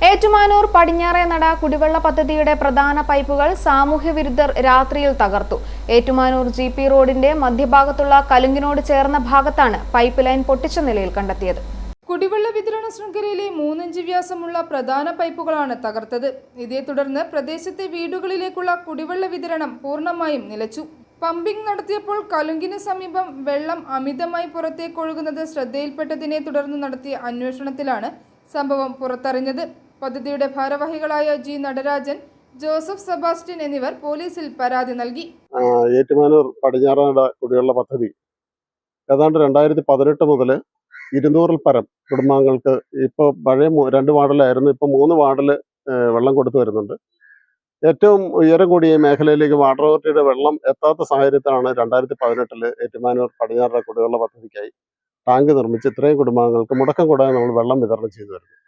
ഏറ്റുമാനൂർ പടിഞ്ഞാറേനട കുടിവെള്ള പദ്ധതിയുടെ പ്രധാന പൈപ്പുകൾ സാമൂഹ്യവിരുദ്ധർ രാത്രിയിൽ തകർത്തു. ഏറ്റുമാനൂർ GP റോഡിന്റെ മധ്യഭാഗത്തുള്ള കലുങ്കിനോട് ചേർന്ന ഭാഗത്താണ് പൈപ്പ് ലൈൻ പൊട്ടിച്ച നിലയിൽ കണ്ടെത്തിയത്. കുടിവെള്ള വിതരണ ശൃംഖലയിലെ 3 ഇഞ്ച് വ്യാസമുള്ള പ്രധാന പൈപ്പുകളാണ് തകർത്തത്. ഇതേ തുടർന്ന് പ്രദേശത്തെ വീടുകളിലേക്കുള്ള കുടിവെള്ള വിതരണം പൂർണ്ണമായും നിലച്ചു. പമ്പിംഗ് നടത്തിയപ്പോൾ കലുങ്കിന് സമീപം വെള്ളം അമിതമായി പുറത്തേക്കൊഴുകുന്നത് ശ്രദ്ധയിൽപ്പെട്ടതിനെ തുടർന്ന് നടത്തിയ അന്വേഷണത്തിലാണ് സംഭവം പുറത്തറിഞ്ഞത്. പദ്ധതിയുടെ ഭാരവാഹികളായ G. നടരാജൻ, ജോസഫ് സെബാസ്റ്റ്യൻ എന്നിവർ പോലീസിൽ പരാതി നൽകി. ഏറ്റുമാനൂർ പടിഞ്ഞാറേനട കുടിവെള്ള പദ്ധതി ഏതാണ്ട് 2018 മുതൽ 200-ൽ പരം കുടുംബാംഗങ്ങൾക്ക് ഇപ്പോൾ പഴയ 2 വാർഡിലായിരുന്നു, ഇപ്പോൾ 3 വാർഡിൽ വെള്ളം കൊടുത്തു വരുന്നുണ്ട്. ഏറ്റവും ഉയരം കൂടിയ മേഖലയിലേക്ക് വാട്ടർ അതോറിറ്റിയുടെ വെള്ളം എത്താത്ത സാഹചര്യത്തിലാണ് 2018-ൽ ഏറ്റുമാനൂർ പടിഞ്ഞാറേനട കുടിവെള്ള പദ്ധതിക്കായി ടാങ്ക് നിർമ്മിച്ച് ഇത്രയും കുടുംബാംഗങ്ങൾക്ക് മുടക്കം കൂടാതെ നമ്മൾ വെള്ളം വിതരണം ചെയ്തു വരുന്നത്.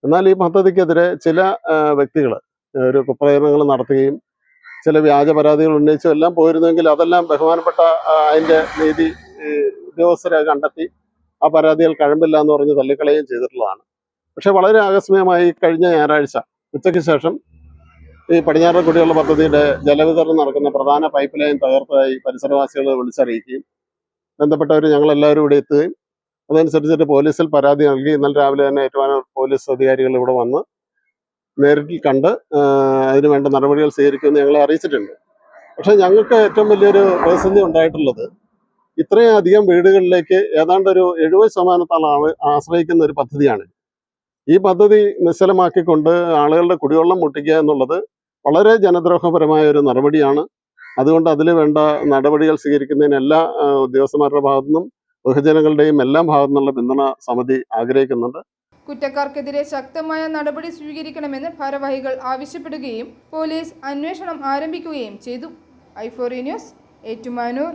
എന്നാൽ ഈ പദ്ധതിക്കെതിരെ ചില വ്യക്തികൾ ഒരു കുപ്രചരണങ്ങൾ നടത്തുകയും ചില വ്യാജ പരാതികൾ ഉന്നയിച്ചും എല്ലാം പോയിരുന്നെങ്കിൽ അതെല്ലാം ബഹുമാനപ്പെട്ട അതിൻ്റെ നീതി ഉദ്യോഗസ്ഥരെ കണ്ടെത്തി ആ പരാതികൾ കഴമ്പില്ല എന്ന് പറഞ്ഞ് തള്ളിക്കളയുകയും ചെയ്തിട്ടുള്ളതാണ്. പക്ഷേ വളരെ ആകസ്മികമായി കഴിഞ്ഞ ഞായറാഴ്ച ഉച്ചയ്ക്ക് ശേഷം ഈ പടിഞ്ഞാറേനട കുടിവെള്ള പദ്ധതിയുടെ ജലവിതരണം നടക്കുന്ന പ്രധാന പൈപ്പ് ലൈൻ തകർത്തതായി പരിസരവാസികൾ വിളിച്ചറിയിക്കുകയും ബന്ധപ്പെട്ടവർ ഞങ്ങളെല്ലാവരും ഇവിടെ എത്തുകയും അതനുസരിച്ചിട്ട് പോലീസിൽ പരാതി നൽകി ഇന്നലെ രാവിലെ തന്നെ ഏറ്റുമാനൂർ പോലീസ് അധികാരികൾ ഇവിടെ വന്ന് നേരിട്ട് കണ്ട് അതിന് വേണ്ട നടപടികൾ സ്വീകരിക്കുമെന്ന് ഞങ്ങളെ അറിയിച്ചിട്ടുണ്ട്. പക്ഷേ ഞങ്ങൾക്ക് ഏറ്റവും വലിയൊരു പ്രതിസന്ധി ഉണ്ടായിട്ടുള്ളത് ഇത്രയും അധികം വീടുകളിലേക്ക് ഏതാണ്ട് ഒരു 70% ആശ്രയിക്കുന്ന ഒരു പദ്ധതിയാണ്. ഈ പദ്ധതി നിശ്ചലമാക്കിക്കൊണ്ട് ആളുകളുടെ കുടിവെള്ളം മുട്ടിക്കുക എന്നുള്ളത് വളരെ ജനദ്രോഹപരമായ ഒരു നടപടിയാണ്. അതുകൊണ്ട് അതിൽ വേണ്ട നടപടികൾ സ്വീകരിക്കുന്നതിന് എല്ലാ ഉദ്യോഗസ്ഥന്മാരുടെ ഭാഗത്തുനിന്നും ബഹുജനങ്ങളുടെയും എല്ലാ ഭാഗത്തു നിന്നുള്ള പിന്തുണ സമിതി ആഗ്രഹിക്കുന്നുണ്ട്. കുറ്റക്കാർക്കെതിരെ ശക്തമായ നടപടി സ്വീകരിക്കണമെന്ന് ഭാരവാഹികൾ ആവശ്യപ്പെടുകയും പോലീസ് അന്വേഷണം ആരംഭിക്കുകയും ചെയ്തു. i4 news, Ettumanoor.